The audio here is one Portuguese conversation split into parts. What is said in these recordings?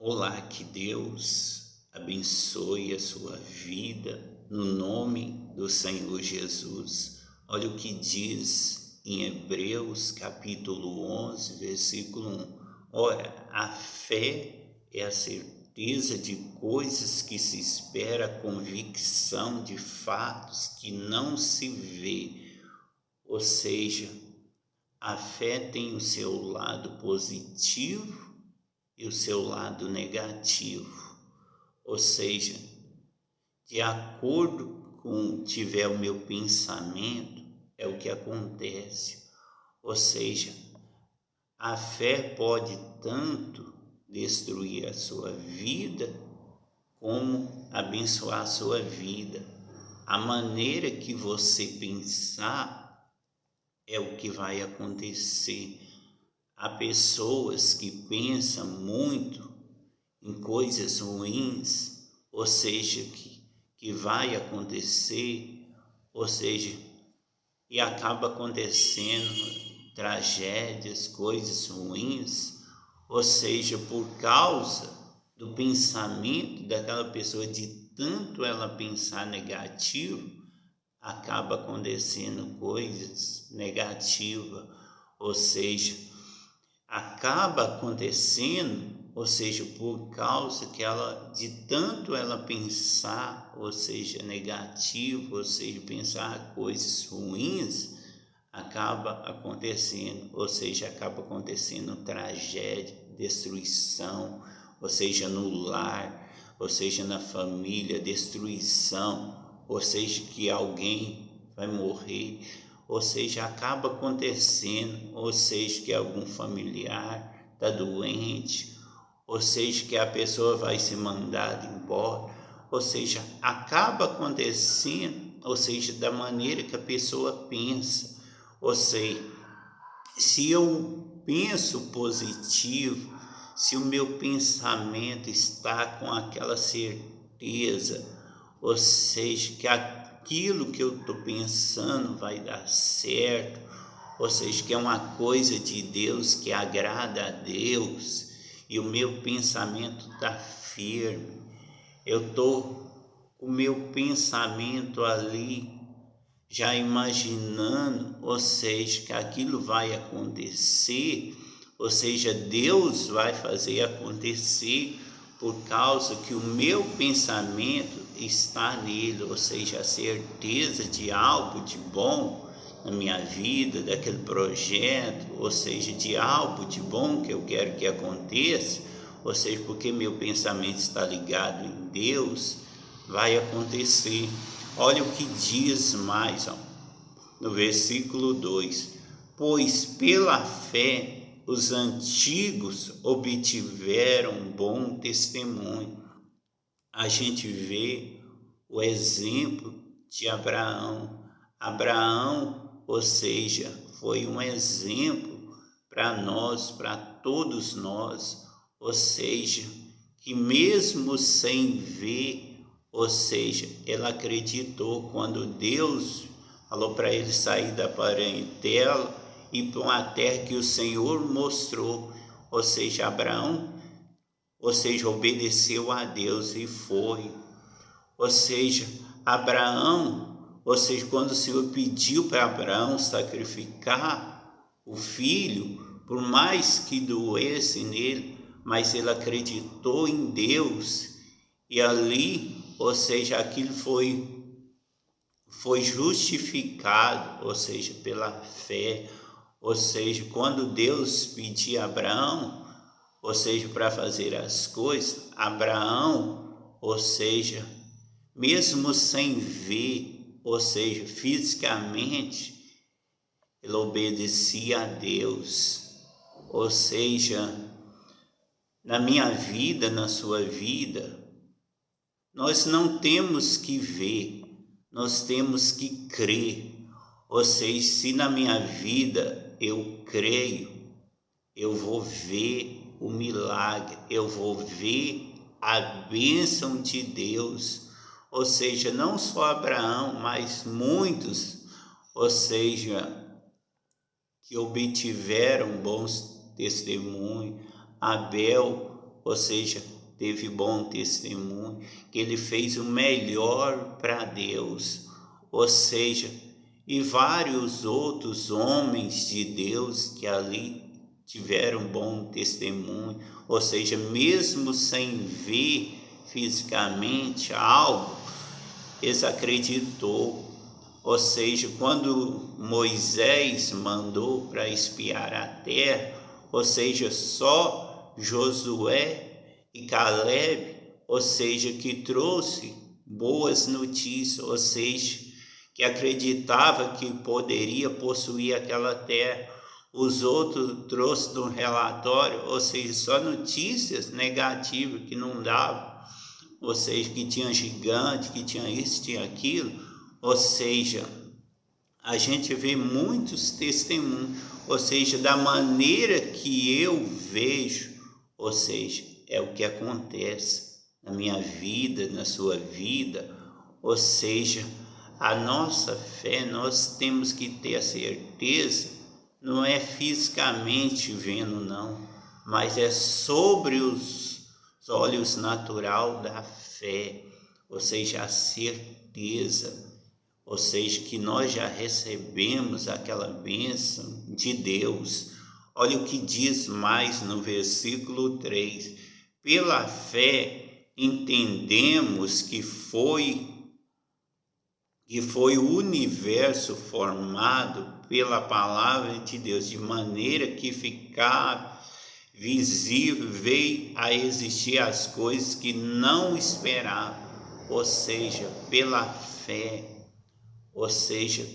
Olá, que Deus abençoe a sua vida no nome do Senhor Jesus. Olha o que diz em Hebreus capítulo 11, versículo 1. Ora, a fé é a certeza de coisas que se espera, a convicção de fatos que não se vê. Ou seja, a fé tem o seu lado positivo e o seu lado negativo, ou seja, de acordo com tiver o meu pensamento, é o que acontece. Ou seja, a fé pode tanto destruir a sua vida, como abençoar a sua vida. A maneira que você pensar é o que vai acontecer. Há pessoas que pensam muito em coisas ruins, ou seja, que vai acontecer, ou seja, e acaba acontecendo tragédias, coisas ruins, ou seja, por causa do pensamento daquela pessoa, de tanto ela pensar negativo, acaba acontecendo coisas negativas, ou seja, acaba acontecendo, ou seja, por causa que ela, de tanto ela pensar, ou seja, negativo, ou seja, pensar coisas ruins, acaba acontecendo, ou seja, acaba acontecendo tragédia, destruição, ou seja, no lar, ou seja, na família, destruição, ou seja, que alguém vai morrer, ou seja, acaba acontecendo, ou seja, que algum familiar está doente, ou seja, que a pessoa vai ser mandada embora, ou seja, acaba acontecendo, ou seja, da maneira que a pessoa pensa. Ou seja, se eu penso positivo, se o meu pensamento está com aquela certeza, ou seja, que aquilo que eu estou pensando vai dar certo, ou seja, que é uma coisa de Deus, que agrada a Deus, e o meu pensamento está firme, eu estou com o meu pensamento ali, já imaginando, ou seja, que aquilo vai acontecer, ou seja, Deus vai fazer acontecer, por causa que o meu pensamento está nele, ou seja, a certeza de algo de bom na minha vida, daquele projeto, ou seja, de algo de bom que eu quero que aconteça, ou seja, porque meu pensamento está ligado em Deus, vai acontecer. Olha o que diz mais, no versículo 2: pois pela fé os antigos obtiveram bom testemunho. A gente vê o exemplo de Abraão. Abraão, ou seja, foi um exemplo para nós, para todos nós, ou seja, que mesmo sem ver, ou seja, ele acreditou quando Deus falou para ele sair da parentela e para uma terra que o Senhor mostrou, ou seja, Abraão, ou seja, obedeceu a Deus e foi. Ou seja, Abraão, ou seja, quando o Senhor pediu para Abraão sacrificar o filho, por mais que doesse nele, mas ele acreditou em Deus, e ali, ou seja, aquilo foi justificado, ou seja, pela fé. Ou seja, quando Deus pedia a Abraão, ou seja, para fazer as coisas, Abraão, ou seja, mesmo sem ver, ou seja, fisicamente, ele obedecia a Deus. Ou seja, na minha vida, na sua vida, nós não temos que ver, nós temos que crer. Ou seja, se na minha vida eu creio, eu vou ver o milagre, eu vou ver a bênção de Deus. Ou seja, não só Abraão, mas muitos, ou seja, que obtiveram bons testemunhos. Abel, ou seja, teve bom testemunho, que ele fez o melhor para Deus, ou seja, e vários outros homens de Deus que ali tiveram bom testemunho, ou seja, mesmo sem ver fisicamente algo, eles acreditou. Ou seja, quando Moisés mandou para espiar a terra, ou seja, só Josué e Caleb, ou seja, que trouxe boas notícias, ou seja, que acreditava que poderia possuir aquela terra. Os outros trouxeram um relatório, ou seja, só notícias negativas que não davam, ou seja, que tinha gigante, que tinha isso, tinha aquilo. Ou seja, a gente vê muitos testemunhos, ou seja, da maneira que eu vejo, ou seja, é o que acontece na minha vida, na sua vida, ou seja, a nossa fé, nós temos que ter a certeza, não é fisicamente vendo não, mas é sobre os olhos natural da fé, ou seja, a certeza, ou seja, que nós já recebemos aquela bênção de Deus. Olha o que diz mais no versículo 3. Pela fé entendemos que foi o universo formado pela palavra de Deus, de maneira que ficava visível, veio a existir as coisas que não esperava, ou seja, pela fé. Ou seja,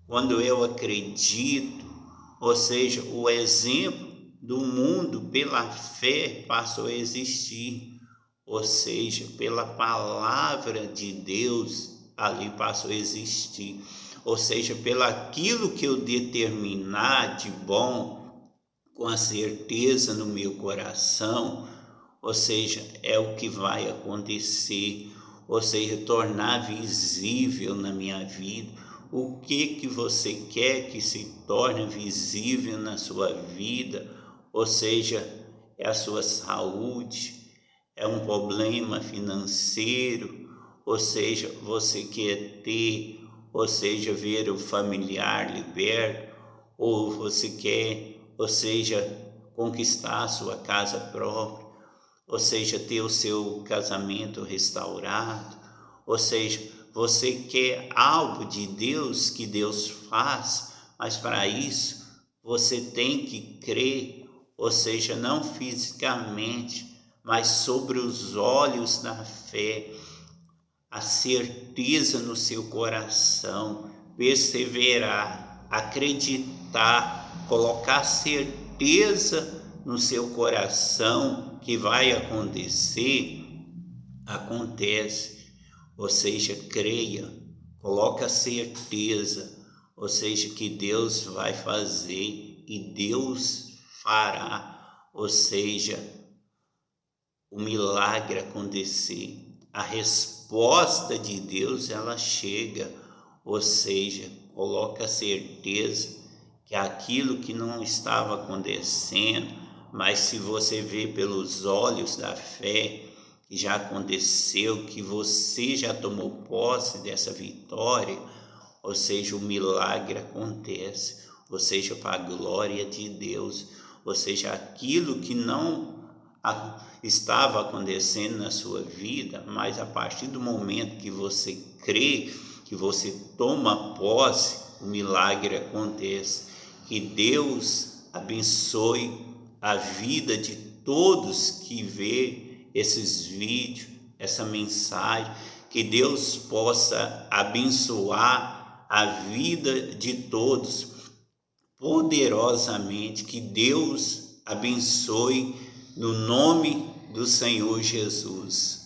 quando eu acredito, ou seja, o exemplo do mundo pela fé passou a existir, ou seja, pela palavra de Deus ali passou a existir, ou seja, pelo aquilo que eu determinar de bom, com a certeza no meu coração, ou seja, é o que vai acontecer, ou seja, tornar visível na minha vida. O que você quer que se torne visível na sua vida, ou seja, é a sua saúde, é um problema financeiro, ou seja, você quer ter, ou seja, ver o familiar liberto, ou você quer, ou seja, conquistar a sua casa própria, ou seja, ter o seu casamento restaurado, ou seja, você quer algo de Deus que Deus faz, mas para isso você tem que crer, ou seja, não fisicamente, mas sobre os olhos da fé, a certeza no seu coração, perseverar, acreditar, colocar certeza no seu coração que vai acontecer, acontece. Ou seja, creia, coloca certeza, ou seja, que Deus vai fazer e Deus fará, ou seja, o milagre acontecer. A resposta de Deus, ela chega, ou seja, coloca certeza que aquilo que não estava acontecendo, mas se você vê pelos olhos da fé, que já aconteceu, que você já tomou posse dessa vitória, ou seja, o milagre acontece, ou seja, para a glória de Deus, ou seja, aquilo que não estava acontecendo na sua vida, mas a partir do momento que você crê, que você toma posse, o milagre acontece. Que Deus abençoe a vida de todos que vê esses vídeos, essa mensagem, que Deus possa abençoar a vida de todos poderosamente, que Deus abençoe no nome do Senhor Jesus.